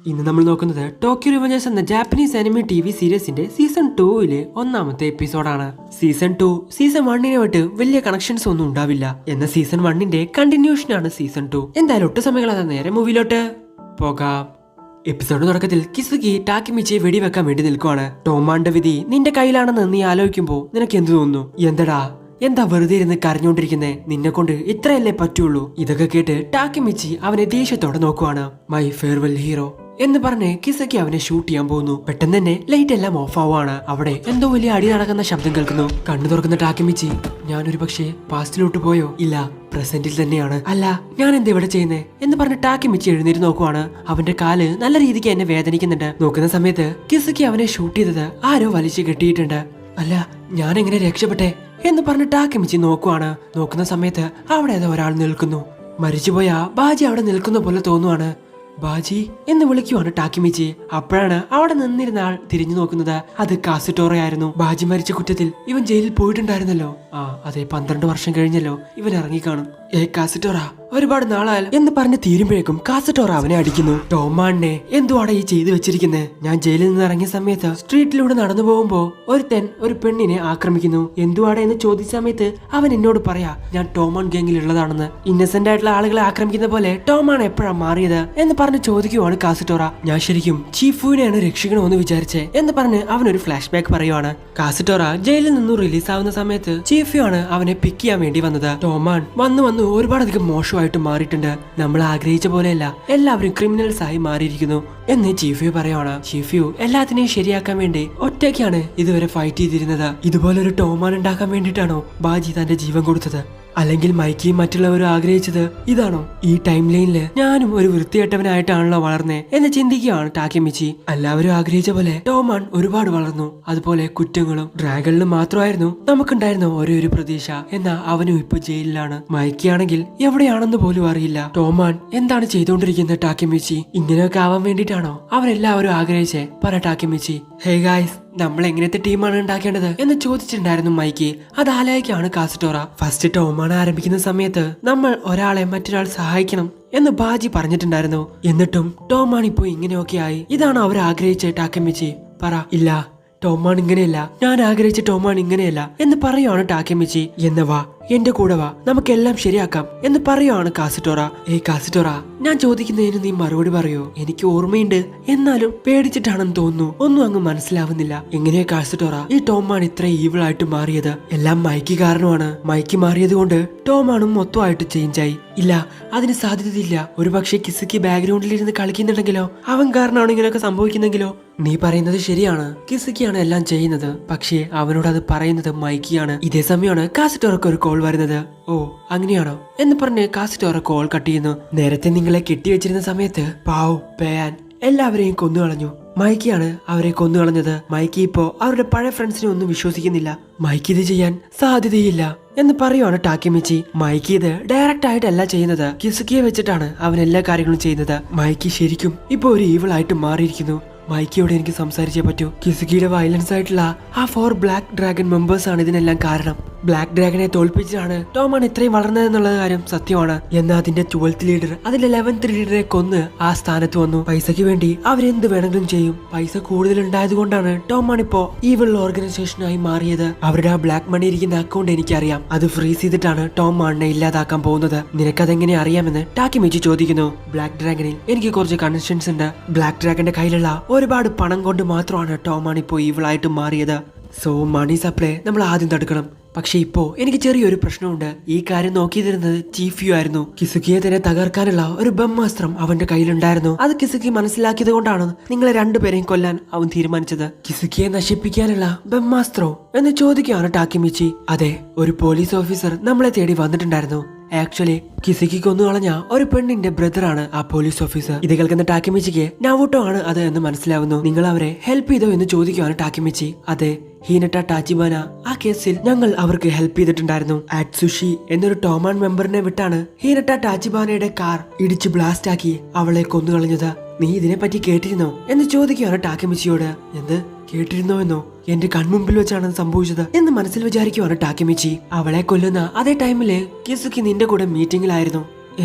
ഇന്ന് നമ്മൾ നോക്കുന്നത് ടോക്കിയോ റിവഞ്ചേഴ്സ് എന്ന ജാപ്പനീസ് അനിമി ടിവി സീരീസിന്റെ സീസൺ 2 ഒന്നാമത്തെ എപ്പിസോഡാണ്. സീസൺ 2 സീസൺ 1 വലിയ കണക്ഷൻസ് ഒന്നും ഉണ്ടാവില്ല. എന്ന സീസൺ 1 കണ്ടിന്യൂഷൻ ആണ് സീസൺ 2. എന്തായാലും ഒട്ടും സമയങ്ങളാണ്, നേരെ മൂവിയിലോട്ട് പോകാം. എപ്പിസോഡ് തുടക്കത്തിൽ കിസുകി ടാക്കിമിച്ചിയെ വെടിവെക്കാൻ വേണ്ടി നിൽക്കുവാണ്. ടോമാന്റെ വിധി നിന്റെ കയ്യിലാണെന്ന് നീ ആലോചിക്കുമ്പോ നിനക്ക് എന്ത് തോന്നുന്നു? എന്താ വെറുതെ ഇരുന്ന് കരഞ്ഞോണ്ടിരിക്കുന്നേ? നിന്നെ കൊണ്ട് ഇത്രയല്ലേ പറ്റുള്ളൂ? ഇതൊക്കെ കേട്ട് ടാക്കിമിച്ചി അവനെ ദേഷ്യത്തോടെ നോക്കുവാണ്. മൈ ഫെയർവെൽ ഹീറോ എന്ന് പറഞ്ഞ് കിസക്കി അവനെ ഷൂട്ട് ചെയ്യാൻ പോകുന്നു. പെട്ടെന്ന് തന്നെ ലൈറ്റ് എല്ലാം ഓഫ് ആവുകയാണ്. അവിടെ എന്തോ വലിയ അടി നടക്കുന്ന ശബ്ദം കേൾക്കുന്നു. കണ്ണു തുറക്കുന്ന ടാക്കിമിച്ചി, ഞാനൊരു പക്ഷേ പാസ്റ്റിലോട്ട് പോയോ? ഇല്ല, പ്രസന്റിൽ തന്നെയാണ്. അല്ല, ഞാൻ എന്താ ഇവിടെ ചെയ്യുന്നേ എന്ന് പറഞ്ഞ് ടാക്കിമിച്ചി എഴുന്നേറ്റ് നോക്കുവാണ്. അവന്റെ കാല് നല്ല രീതിക്ക് എന്നെ വേദനിക്കുന്നുണ്ട്. നോക്കുന്ന സമയത്ത് കിസക്കി അവനെ ഷൂട്ട് ചെയ്തത് ആരോ വലിച്ചു കെട്ടിയിട്ടുണ്ട്. അല്ല, ഞാൻ എങ്ങനെ രക്ഷപ്പെട്ടെ എന്ന് പറഞ്ഞ് ടാക്കിമിച്ചി നോക്കുവാണ്. നോക്കുന്ന സമയത്ത് അവിടെ ഏതോ ഒരാൾ നിൽക്കുന്നു. മരിച്ചുപോയ ബാജി അവിടെ നിൽക്കുന്ന പോലെ തോന്നുവാണ്. ബാജി എന്ന് വിളിക്കുവാണ് ടാക്കിമിച്ചി. അപ്പോഴാണ് അവിടെ നിന്നിരുന്ന ആൾ തിരിഞ്ഞു നോക്കുന്നത്. അത് കാസിറ്റോറയായിരുന്നു. ബാജി മരിച്ച കുറ്റത്തിൽ ഇവൻ ജയിലിൽ പോയിട്ടുണ്ടായിരുന്നല്ലോ. അതെ, 12 വർഷം കഴിഞ്ഞല്ലോ ഇവൻ ഇറങ്ങിക്കാണും. കാസിറ്റോറ, ഒരുപാട് നാളായാലും എന്ന് പറഞ്ഞ് തീരുമ്പോഴേക്കും കാസിറ്റോറ അവനെ അടിക്കുന്നു. ടോമാനെ എന്തുവാണ് ഈ ചെയ്തു വെച്ചിരിക്കുന്നത്? ഞാൻ ജയിലിൽ നിന്ന് ഇറങ്ങിയ സമയത്ത് സ്ട്രീറ്റിലൂടെ നടന്നു പോകുമ്പോ ഒരുത്തൻ ഒരു പെണ്ണിനെ ആക്രമിക്കുന്നു. എന്തുവാടെ എന്ന് ചോദിച്ച സമയത്ത് അവൻ എന്നോട് പറയാ, ഞാൻ ടോമാൻ ഗാങ്ങിൽ ഉള്ളതാണെന്ന്. ഇന്നസെന്റ് ആയിട്ടുള്ള ആളുകളെ ആക്രമിക്കുന്ന പോലെ ടോമാണ് എപ്പോഴാ മാറിയത് എന്ന് പറഞ്ഞ് ചോദിക്കുവാണ് കാസിറ്റോറ. ഞാൻ ശരിക്കും ചീഫുവിനെയാണ് രക്ഷിക്കണമെന്ന് വിചാരിച്ചേ എന്ന് പറഞ്ഞ് അവനൊരു ഫ്ലാഷ് ബാക്ക് പറയുവാണ്. കാസിറ്റോറ ജയിലിൽ നിന്നും റിലീസ് ആവുന്ന സമയത്ത് ചീഫു ആണ് അവനെ പിക്ക് ചെയ്യാൻ വേണ്ടി വന്നത്. ടോമാൻ വന്ന് ഒരുപാടധികം മോശമായിട്ട് മാറിയിട്ടുണ്ട്. നമ്മൾ ആഗ്രഹിച്ച പോലെയല്ല, എല്ലാവരും ക്രിമിനൽസ് ആയി മാറിയിരിക്കുന്നു എന്ന് ചീഫു പറയുവാണ്. ചീഫു എല്ലാത്തിനെയും ശരിയാക്കാൻ വേണ്ടി ഒറ്റയ്ക്കാണ് ഇതുവരെ ഫൈറ്റ് ചെയ്തിരുന്നത്. ഇതുപോലൊരു ടോമാൻ ഉണ്ടാക്കാൻ വേണ്ടിയിട്ടാണോ ബാജി തന്റെ ജീവൻ കൊടുത്തത്? അല്ലെങ്കിൽ മൈക്കിയും മറ്റുള്ളവരും ആഗ്രഹിച്ചത് ഇതാണോ? ഈ ടൈം ലൈനില് ഞാനും ഒരു വൃത്തികെട്ടവനായിട്ടാണല്ലോ വളർന്നേ എന്ന് ചിന്തിക്കുകയാണ് ടാക്കിമിച്ചി. എല്ലാവരും ആഗ്രഹിച്ച പോലെ ടോമാൻ ഒരുപാട് വളർന്നു. അതുപോലെ കുറ്റങ്ങളും ഡ്രാഗണിലും മാത്രമായിരുന്നു നമുക്കുണ്ടായിരുന്ന ഒരേ ഒരു പ്രതീക്ഷ. എന്നാ അവനും ഇപ്പൊ ജയിലിലാണ്. മൈക്കിയാണെങ്കിൽ എവിടെയാണെന്ന് പോലും അറിയില്ല. ടോമാൻ എന്താണ് ചെയ്തുകൊണ്ടിരിക്കുന്നത് ടാക്കിമിച്ചി? ഇങ്ങനെയൊക്കെ ആവാൻ വേണ്ടിയിട്ടാണോ അവരെല്ലാവരും ആഗ്രഹിച്ചേ? പറ ടാക്കിമിച്ചി. ഹേ ഗായ്സ്, നമ്മൾ എങ്ങനത്തെ ടീമാണ് ഉണ്ടാക്കേണ്ടത് എന്ന് ചോദിച്ചിട്ടുണ്ടായിരുന്നു മൈക്കി. അത് ആലോചിക്കാണ് കാസിറ്റോറ. ഫസ്റ്റ് ടോമാണ് ആരംഭിക്കുന്ന സമയത്ത് നമ്മൾ ഒരാളെ മറ്റൊരാൾ സഹായിക്കണം എന്ന് ബാജി പറഞ്ഞിട്ടുണ്ടായിരുന്നു. എന്നിട്ടും ടോമാണ് ഇപ്പോ ഇങ്ങനെയൊക്കെ ആയി. ഇതാണോ അവർ ആഗ്രഹിച്ച ടാക്കമിച്ചി? പറ. ഇല്ല, ടോമാൻ ഇങ്ങനെയല്ല, ഞാൻ ആഗ്രഹിച്ച ടോമാൻ ഇങ്ങനെയല്ല എന്ന് പറയുവാണ് ടാക്കമിച്ചി. എന്ന് വാ, എന്റെ കൂടെ വാ, നമുക്കെല്ലാം ശരിയാക്കാം എന്ന് പറയുവാണ് കാസിറ്റോറ. കാസിറ്റോറ, ഞാൻ ചോദിക്കുന്നതിന് നീ മറുപടി പറയോ? എനിക്ക് ഓർമ്മയുണ്ട്, എന്നാലും പേടിച്ചിട്ടാണെന്ന് തോന്നുന്നു. ഒന്നും അങ്ങ് മനസ്സിലാവുന്നില്ല. എങ്ങനെയാ കാസിറ്റോറ ഈ ടോമാൻ ഇത്ര ഈവിൾ ആയിട്ട് മാറിയത്? എല്ലാം മൈക്കി കാരണമാണ്. മൈക്കി മാറിയത് കൊണ്ട് ടോമാണും മൊത്തമായിട്ട് ചേഞ്ച് ആയി. ഇല്ല, അതിന് സാധ്യതയില്ല. ഒരു പക്ഷേ കിസുക്കി ബാക്ക്ഗ്രൗണ്ടിലിരുന്ന് കളിക്കുന്നുണ്ടെങ്കിലോ? അവൻ കാരണമാണ് ഇങ്ങനെയൊക്കെ സംഭവിക്കുന്നെങ്കിലോ? നീ പറയുന്നത് ശരിയാണ്, കിസുക്കിയാണ് എല്ലാം ചെയ്യുന്നത്. പക്ഷേ അവനോട് അത് പറയുന്നത് മൈക്കിയാണ്. ഇതേ സമയമാണ് കാസിറ്റോറക്ക് ഒരു കോൾ വരുന്നത്. ഓ, അങ്ങനെയാണോ എന്ന് പറഞ്ഞ് കാസിറ്റോറ കോൾ കട്ട് ചെയ്യുന്നു. നേരത്തെ നിങ്ങളെ കെട്ടിവെച്ചിരുന്ന സമയത്ത് പാവു പേയാൻ എല്ലാവരെയും കൊന്നുകളഞ്ഞു. മൈക്കിയാണ് അവരെ കൊന്നുകളഞ്ഞത്. മൈക്കി ഇപ്പോ അവരുടെ പഴയ ഫ്രണ്ട്സിനെ ഒന്നും വിശ്വസിക്കുന്നില്ല. മൈക്കി ഇത് ചെയ്യാൻ സാധ്യതയില്ല എന്ന് പറയുവാണ് ടാക്കിമിച്ചി. മൈക്കി ഇത് ഡയറക്റ്റ് ആയിട്ടല്ല ചെയ്യുന്നത്, കിസുക്കിയെ വെച്ചിട്ടാണ് അവൻ എല്ലാ കാര്യങ്ങളും ചെയ്യുന്നത്. മൈക്കി ശരിക്കും ഇപ്പൊ ഒരു ഈവിൾ ആയിട്ട് മാറിയിരിക്കുന്നു. മൈക്കിയോട് എനിക്ക് സംസാരിച്ചേ പറ്റൂ. കിസുക്കിയുടെ വയലൻസ് ആയിട്ടുള്ള ആ 4 ബ്ലാക്ക് ഡ്രാഗൺ മെമ്പേഴ്സ് ആണ് ഇതിനെല്ലാം കാരണം. ബ്ലാക്ക് ഡ്രാഗനെ തോൽപ്പിച്ചാണ് ടോമാൻ ഇത്രയും വളർന്നതെന്നുള്ള കാര്യം സത്യമാണ്. എന്നാൽ അതിന്റെ 12th ലീഡർ അതിന്റെ 11th ലീഡറെ കൊന്ന് ആ സ്ഥാനത്ത് വന്നു. പൈസക്ക് വേണ്ടി അവരെന്ത് വേണമെങ്കിലും ചെയ്യും. പൈസ കൂടുതൽ ഉണ്ടായത് കൊണ്ടാണ് ടോമാൻ ഇപ്പോ ഈവിൾ ഓർഗനൈസേഷനായി മാറിയത്. അവരുടെ ആ ബ്ലാക്ക് മണി ഇരിക്കുന്ന അക്കൗണ്ട് എനിക്കറിയാം. അത് ഫ്രീസ് ചെയ്തിട്ടാണ് ടോമാനെ ഇല്ലാതാക്കാൻ പോകുന്നത്. നിനക്കതെങ്ങനെ അറിയാമെന്ന് ടാക്കിമിച്ചി ചോദിക്കുന്നു. ബ്ലാക്ക് ഡ്രാഗണിൽ എനിക്ക് കുറച്ച് കണക്ഷൻസ് ഉണ്ട്. ബ്ലാക്ക് ഡ്രാഗന്റെ കയ്യിലുള്ള ഒരുപാട് പണം കൊണ്ട് മാത്രമാണ് ടോമാൻ ഇപ്പോ ഈവിൾ ആയിട്ട് മാറിയത്. സോ മണി സപ്ലൈ നമ്മൾ ആദ്യം തടുക്കണം. പക്ഷെ ഇപ്പോ എനിക്ക് ചെറിയൊരു പ്രശ്നമുണ്ട്. ഈ കാര്യം നോക്കിയിരുന്നത് ചീഫ്യു ആയിരുന്നു. കിസുക്കിയെ തന്നെ തകർക്കാനുള്ള ഒരു ബ്രഹ്മാസ്ത്രം അവന്റെ കയ്യിലുണ്ടായിരുന്നു. അത് കിസുക്കി മനസ്സിലാക്കിയത് കൊണ്ടാണ് നിങ്ങളെ രണ്ടുപേരെയും കൊല്ലാൻ അവൻ തീരുമാനിച്ചത്. കിസുക്കിയെ നശിപ്പിക്കാനുള്ള ബ്രഹ്മാസ്ത്രോ എന്ന് ചോദിക്കുകയാണ് ടാക്കിമിച്ചി. അതെ, ഒരു പോലീസ് ഓഫീസർ നമ്മളെ തേടി വന്നിട്ടുണ്ടായിരുന്നു. ആക്ച്വലി കിസുക്കി കൊന്നുകളഞ്ഞ ഒരു പെണ്ണിന്റെ ബ്രദറാണ് ആ പോലീസ് ഓഫീസർ. ഇത് കേൾക്കുന്ന ടാക്കിമിച്ചിക്ക് നവൂട്ടോ ആണ് അത് എന്ന് മനസ്സിലാവുന്നു. നിങ്ങൾ അവരെ ഹെൽപ്പ് ചെയ്തോ എന്ന് ചോദിക്കുകയാണ് ടാക്കിമിച്ചി. അതെ, ഹീനട്ട ടാച്ചിബാന ആ കേസിൽ ഞങ്ങൾ അവർക്ക് ഹെൽപ്പ് ചെയ്തിട്ടുണ്ടായിരുന്നു. ആറ്റ്സുഷി എന്നൊരു ടോമാൻ മെമ്പറിനെ വിട്ടാണ് ഹീനട്ട ടാച്ചിബാനയുടെ കാർ ഇടിച്ച് ബ്ലാസ്റ്റ് ആക്കി അവളെ കൊന്നുകളഞ്ഞത്. നീ ഇതിനെപ്പറ്റി കേട്ടിരുന്നോ എന്ന് ചോദിക്കുകയാണ് ടാക്കിമിച്ചിയോട്. എന്ത് കേട്ടിരുന്നോ എന്നോ? എന്റെ കൺമുമ്പിൽ വെച്ചാണ് സംഭവിച്ചത് എന്ന് മനസ്സിൽ വിചാരിക്കുവാണ് ടാക്കിമിച്ചി. അവളെ കൊല്ലുന്ന അതേ ടൈമില് കിസുക്കി നിന്റെ കൂടെ മീറ്റിംഗിലായിരുന്നു.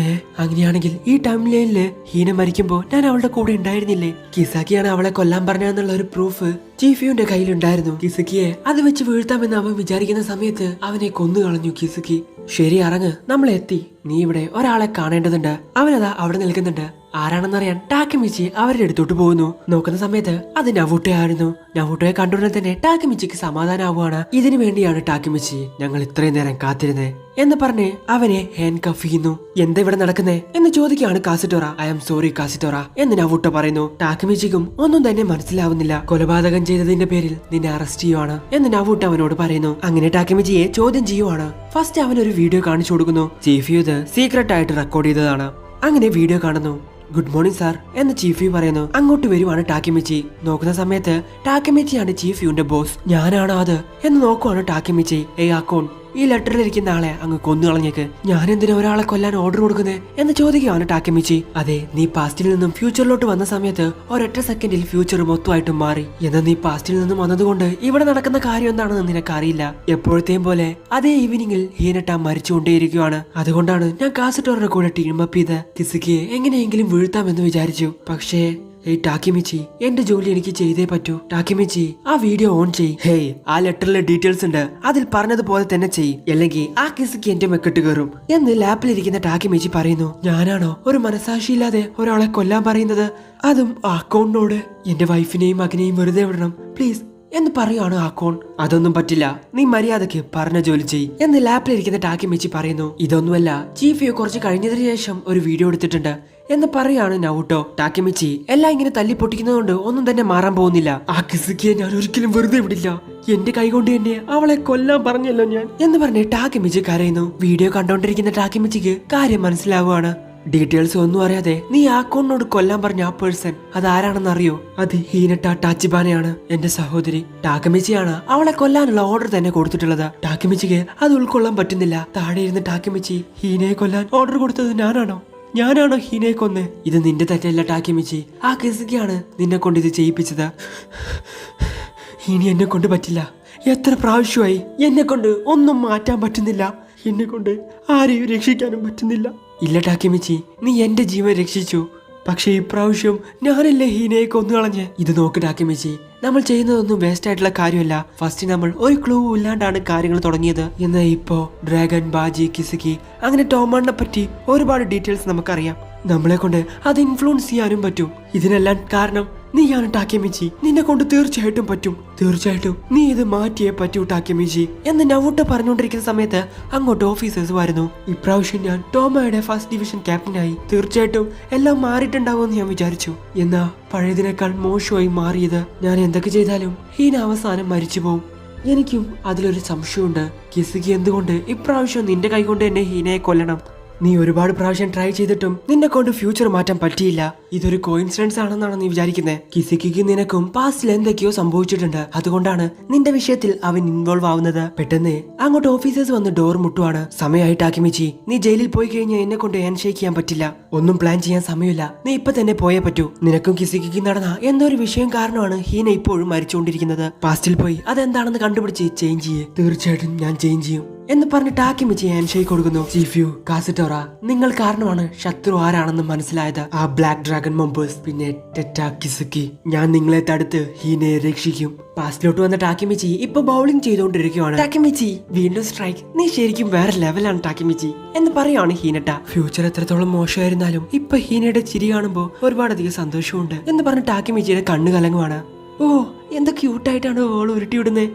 അങ്ങനെയാണെങ്കിൽ ഈ ടൈം ലൈനില് ഹീന മരിക്കുമ്പോ ഞാൻ അവളുടെ കൂടെ ഉണ്ടായിരുന്നില്ലേ? കിസാക്കിയാണ് അവളെ കൊല്ലാൻ പറഞ്ഞതെന്നുള്ള ഒരു പ്രൂഫ് ചീഫിയുടെ കയ്യിലുണ്ടായിരുന്നു. കിസുക്കിയെ അത് വെച്ച് വീഴ്ത്താമെന്ന് അവൻ വിചാരിക്കുന്ന സമയത്ത് അവനെ കൊന്നു കളഞ്ഞു കിസുക്കി. ശരി, ഇറങ്ങ്, നമ്മൾ എത്തി. നീ ഇവിടെ ഒരാളെ കാണേണ്ടതുണ്ട്. അവനതാ അവിടെ നിൽക്കുന്നുണ്ട്. ആരാണെന്നറിയാൻ ടാക്കമിച്ചി അവരുടെ അടുത്തോട്ട് പോകുന്നു. നോക്കുന്ന സമയത്ത് അത് നവൂട്ടയായിരുന്നു. നവൂട്ടയെ കണ്ടുടനെ തന്നെ ടാക്കമിച്ചിക്ക് സമാധാനമാവുകയാണ്. ഇതിനു വേണ്ടിയാണ് ടാക്കമിച്ചി ഞങ്ങൾ ഇത്രയും നേരം കാത്തിരുന്നേ എന്ന് പറഞ്ഞ് അവനെ ഹാൻഡ് കഫ് ചെയ്യുന്നു. എന്താ ഇവിടെ നടക്കുന്നേ എന്ന് ചോദിക്കുകയാണ് കാസിറ്റോറ. ഐ ആം സോറി കാസിറ്റോറ എന്ന് നവൂട്ട പറയുന്നു. ടാക്കമിച്ചിക്കും ഒന്നും തന്നെ മനസ്സിലാവുന്നില്ല. കൊലപാതകം ചെയ്തതിന്റെ പേരിൽ നിന്നെ അറസ്റ്റ് ചെയ്യുവാണ് എന്ന് നവൂട്ട അവനോട് പറയുന്നു. അങ്ങനെ ടാക്കമിച്ചിയെ ചോദ്യം ചെയ്യുവാണ്. ഫസ്റ്റ് അവൻ ഒരു വീഡിയോ കാണിച്ചു കൊടുക്കുന്നു. ചീഫ് ഇത് സീക്രട്ട് ആയിട്ട് റെക്കോർഡ് ചെയ്തതാണ്. അങ്ങനെ വീഡിയോ കാണുന്നു. ഗുഡ് മോർണിംഗ് സാർ എന്ന് ചീഫ് പറയുന്നു. അങ്ങോട്ട് വരുവാണ് ടാക്കമിച്ചി. നോക്കുന്ന സമയത്ത് ടാക്കമിച്ചിയാണ് ചീഫ് ബോസ്. ഞാനാണോ അത് എന്ന് നോക്കുവാണ് ടാക്കമിച്ചി. അക്കൗണ്ട്, ഈ ലെറ്ററിൽ ഇരിക്കുന്ന ആളെ അങ്ങ് കൊന്നു കളഞ്ഞേക്ക്. ഞാൻ എന്തിനാ ഒരാളെ കൊല്ലാൻ ഓർഡർ കൊടുക്കുന്നേ എന്ന് ചോദിക്കുകയാണ് ടാക്കമിച്ചി. അതെ, നീ പാസ്റ്റിൽ നിന്നും ഫ്യൂച്ചറിലോട്ട് വന്ന സമയത്ത് ഒരൊറ്റ സെക്കൻഡിൽ ഫ്യൂച്ചർ മൊത്തമായിട്ടും മാറി. എന്നാൽ നീ പാസ്റ്റിൽ നിന്നും വന്നതുകൊണ്ട് ഇവിടെ നടക്കുന്ന കാര്യം എന്താണെന്ന് നിനക്കറിയില്ല. എപ്പോഴത്തെയും പോലെ അതേ ഈവനിങ്ങിൽ ഹീനട്ട മരിച്ചുകൊണ്ടേയിരിക്കുകയാണ്. അതുകൊണ്ടാണ് ഞാൻ കാസറ്റോറിന്റെ കൂടെ ടീം അപ്പ് ചെയ്ത് കിസുക്കിയെ എങ്ങനെയെങ്കിലും വീഴ്ത്താമെന്ന് വിചാരിച്ചു. പക്ഷേ ടാക്കിമിച്ചി, എന്റെ ജോലി എനിക്ക് ചെയ്തേ പറ്റൂ. ടാക്കിമിച്ചി, ആ വീഡിയോ ഓൺ ചെയ്. ഹേയ്, ആ ലെറ്ററിലെ ഡീറ്റെയിൽസ് ഉണ്ട്, അതിൽ പറഞ്ഞതുപോലെ തന്നെ ചെയ്, അല്ലെങ്കിൽ ആ കിസുക്കി എന്റെ മെക്കെട്ട് കയറും എന്ന് ലാപ്പിലിരിക്കുന്ന ടാക്കിമിച്ചി പറയുന്നു. ഞാനാണോ ഒരു മനസാക്ഷിയില്ലാതെ ഒരാളെ കൊല്ലാൻ പറയുന്നത്? അതും അക്കൗണ്ടിനോട്. എന്റെ വൈഫിനെയും മകനെയും വെറുതെ വിടണം പ്ലീസ് എന്ന് പറയുകയാണ് അക്കൗണ്ട്. അതൊന്നും പറ്റില്ല, നീ മര്യാദക്ക് പറഞ്ഞ ജോലി ചെയ് എന്ന് ലാപ്പിലിരിക്കുന്ന ടാക്കിമിച്ചി പറയുന്നു. ഇതൊന്നുമല്ല, ചീഫ് കുറച്ച് കഴിഞ്ഞതിന് ശേഷം ഒരു വീഡിയോ എടുത്തിട്ടുണ്ട് എന്ന് പറയാണ് നവുട്ടോ. ടാക്കമിച്ചി എല്ലാം ഇങ്ങനെ തല്ലി പൊട്ടിക്കുന്നതുകൊണ്ട് ഒന്നും തന്നെ മാറാൻ പോകുന്നില്ല. ആ കിസുക്കിയെ ഞാൻ ഒരിക്കലും വെറുതെ വിടില്ല. എന്റെ കൈകൊണ്ട് തന്നെ അവളെ കൊല്ലാൻ പറഞ്ഞല്ലോ ഞാൻ എന്ന് പറഞ്ഞ് ടാക്കമിച്ചി കരയുന്നു. വീഡിയോ കണ്ടോണ്ടിരിക്കുന്ന ടാക്കമിച്ചിക്ക് കാര്യം മനസ്സിലാവുകയാണ്. ഡീറ്റെയിൽസ് ഒന്നും അറിയാതെ നീ അക്കൗണ്ടിനോട് കൊല്ലാൻ പറഞ്ഞ ആ പേഴ്സൺ അതാരാണെന്ന് അറിയോ? അത് ഹീനട്ട ടാച്ചിബാനയാണ്, എന്റെ സഹോദരി. ടാക്കമിച്ചിയാണ് അവളെ കൊല്ലാനുള്ള ഓർഡർ തന്നെ കൊടുത്തിട്ടുള്ളത്. ടാക്കമിച്ചിക്ക് അത് ഉൾക്കൊള്ളാൻ പറ്റുന്നില്ല. താഴെ ഇരുന്ന് ടാക്കമിച്ചി, ഹീനയെ കൊല്ലാൻ ഓർഡർ കൊടുത്തത് ഞാനാണോ ഹീനയെ കൊന്ന്? ഇത് നിന്റെ തെറ്റല്ല ടാക്കമിച്ചി, ആ കിസുക്കിയാണ് നിന്നെ കൊണ്ട് ഇത് ചെയ്യിപ്പിച്ചത്. ഇനി എന്നെ കൊണ്ട് പറ്റില്ല. എത്ര പ്രാവശ്യമായി എന്നെ കൊണ്ട് ഒന്നും മാറ്റാൻ പറ്റുന്നില്ല. എന്നെ കൊണ്ട് ആരെയും രക്ഷിക്കാനും പറ്റുന്നില്ല. ഇല്ല ടാക്കമിച്ചി, നീ എന്റെ ജീവൻ രക്ഷിച്ചു. പക്ഷെ ഇപ്രാവശ്യം ഞാനല്ലേ ഹീനയെ കൊന്നുകളഞ്ഞ്. ഇത് നോക്ക് ടാക്കമിച്ചി, നമ്മൾ ചെയ്യുന്നതൊന്നും വേസ്റ്റ് ആയിട്ടുള്ള കാര്യമല്ല. ഫസ്റ്റ് നമ്മൾ ഒരു ക്ലൂ ഇല്ലാണ്ടാണ് കാര്യങ്ങൾ തുടങ്ങിയത്. എന്നാൽ ഇപ്പോ ഡ്രാഗൺ, ബാജി, കിസുക്കി അങ്ങനെ ടോമാണിനെ പറ്റി ഒരുപാട് ഡീറ്റെയിൽസ് നമുക്കറിയാം. നമ്മളെ കൊണ്ട് അത് ഇൻഫ്ലുവൻസ് ചെയ്യാനും പറ്റും. ഇതിനെല്ലാം കാരണം നീയാണ് ടാക്കമിച്ചി. നിന്നെ കൊണ്ട് തീർച്ചയായിട്ടും പറ്റും. തീർച്ചയായിട്ടും നീ ഇത് മാറ്റിയേ പറ്റൂ ടാക്കമിച്ചി എന്ന് നവുട്ടോ പറഞ്ഞുകൊണ്ടിരിക്കുന്ന സമയത്ത് അങ്ങോട്ട് ഓഫീസേഴ്സ് വരുന്നു. ഇപ്രാവശ്യം ഞാൻ ടോമയുടെ ഫസ്റ്റ് ഡിവിഷൻ ക്യാപ്റ്റനായി. തീർച്ചയായിട്ടും എല്ലാം മാറിയിട്ടുണ്ടാവുമെന്ന് ഞാൻ വിചാരിച്ചു. എന്നാ പഴയതിനേക്കാൾ മോശമായി മാറിയത്. ഞാൻ എന്തൊക്കെ ചെയ്താലും ഹീന അവസാനം മരിച്ചു പോവും. എനിക്കും അതിലൊരു സംശയമുണ്ട്. കിസുക്കി എന്തുകൊണ്ട് ഇപ്രാവശ്യം നിന്റെ കൈകൊണ്ട് എന്നെ ഹീനയെ കൊല്ലണം? നീ ഒരുപാട് പ്രാവശ്യം ട്രൈ ചെയ്തിട്ടും നിന്നെ കൊണ്ട് ഫ്യൂച്ചർ മാറ്റാൻ പറ്റിയില്ല. ഇതൊരു കോയിൻസിഡൻസ് ആണെന്നാണ് നീ വിചാരിക്കുന്നത്? കിസുക്കിക്കും നിനക്കും പാസ്റ്റിൽ എന്തൊക്കെയോ സംഭവിച്ചിട്ടുണ്ട്. അതുകൊണ്ടാണ് നിന്റെ വിഷയത്തിൽ അവൻ ഇൻവോൾവ് ആവുന്നത്. പെട്ടെന്ന് അങ്ങോട്ട് ഓഫീസേഴ്സ് വന്ന് ഡോർ മുട്ടുവാണ്. സമയമായി ടാക്കമിച്ചി, നീ ജയിലിൽ പോയി കഴിഞ്ഞാൽ എന്നെ കൊണ്ട് ഹാൻഡ് ഷേക്ക് ചെയ്യാൻ പറ്റില്ല. ഒന്നും പ്ലാൻ ചെയ്യാൻ സമയമില്ല. നീ ഇപ്പൊ തന്നെ പോയേ പറ്റൂ. നിനക്കും കിസുക്കിക്കും നടന്ന എന്തൊരു വിഷയം കാരണമാണ് ഹീന ഇപ്പോഴും മരിച്ചുകൊണ്ടിരിക്കുന്നത്. പാസ്റ്റിൽ പോയി അതെന്താണെന്ന് കണ്ടുപിടിച്ച് ചേഞ്ച് ചെയ്യേ. തീർച്ചയായിട്ടും ഞാൻ ചേഞ്ച് ചെയ്യും എന്ന് പറഞ്ഞ് ടാക്കമിച്ചി ഹാൻഡ് ഷേക്ക് കൊടുക്കുന്നു. ചീഫ് കാസറ്റോറ, നിങ്ങൾ കാരണമാണ് ശത്രു ആരാണെന്ന് മനസ്സിലായത്. ആ ബ്ലാക്ക് ഡ്രാഗൺ മെമ്പേഴ്സ്, പിന്നെ ടെറ്റ കിസുക്കി. ഞാൻ നിങ്ങളെ തടുത്ത് ഹീനയെ രക്ഷിക്കും. പാസ്റ്റിലോട്ട് വന്ന ടാക്കമിച്ചി ഇപ്പൊ ബൗളിംഗ് ചെയ്തുകൊണ്ടിരിക്കുകയാണ്. ടാക്കമിച്ചി വീണ്ടും സ്ട്രൈക്ക്. നീ ശരിക്കും വേറെ ലെവലാണ് ടാക്കമിച്ചി എന്ന് പറയാണ് ഹീനട്ട. ഫ്യൂച്ചർ എത്രത്തോളം മോശമായിരുന്നാലും ഇപ്പൊ ഹീനയുടെ ചിരി കാണുമ്പോ ഒരുപാടധികം സന്തോഷമുണ്ട് എന്ന് പറഞ്ഞ് ടാക്കമിച്ചിയുടെ കണ്ണു കലങ്ങുവാണ്. ഓ, എന്ത് ക്യൂട്ടായിട്ടാണ് ഓൾ ഉരുട്ടിവിടുന്നേ.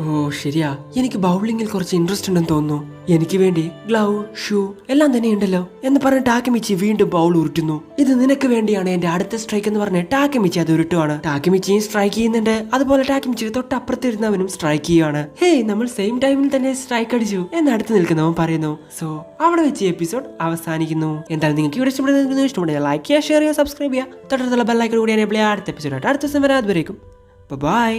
ഓ ശരിയാ, എനിക്ക് ബൗളിംഗിൽ കുറച്ച് ഇൻട്രസ്റ്റ് ഉണ്ടെന്ന് തോന്നുന്നു. എനിക്ക് വേണ്ടി ഗ്ലൗ, ഷൂ എല്ലാം തന്നെ ഉണ്ടല്ലോ എന്ന് പറഞ്ഞ് ടാക്കമിച്ചി വീണ്ടും ബൗൾ ഉരുട്ടുന്നു. ഇത് നിനക്ക് വേണ്ടിയാണ് എന്റെ അടുത്ത സ്ട്രൈക്ക് എന്ന് പറഞ്ഞ് ടാക്കമിച്ചി അത് ഉരുട്ടുവാണ്. ടാക്കമിച്ചിയും സ്ട്രൈക്ക് ചെയ്യുന്നുണ്ട്. അതുപോലെ ടാക്കമിച്ചി തൊട്ടപ്പുറത്തിരുന്നവനും സ്ട്രൈക്ക് ചെയ്യുവാണ്. ഹേയ്, നമ്മൾ സെയിം ടൈമിൽ തന്നെ സ്ട്രൈക്ക് അടിച്ചു എന്ന് അടുത്ത് നിൽക്കുന്നവൻ പറയുന്നു. സോ അവിടെ വെച്ച് എപ്പിസോഡ് അവസാനിക്കുന്നു. എന്തായാലും നിങ്ങൾക്ക് ഇവിടെ ഇഷ്ടപ്പെടുന്നത് ലൈക്ക് ചെയ്യുക, ഷെയർ ചെയ്യുക, സബ്സ്ക്രൈബ് ചെയ്യുക. തൊട്ടടുത്തുള്ള ബെല്ലൈക്കൺ കൂടി എനേബിൾ ചെയ്യുക. അടുത്ത എപ്പിസോഡ് അടുത്ത ദിവസം വരാതെ വരേക്കും. ബൈ.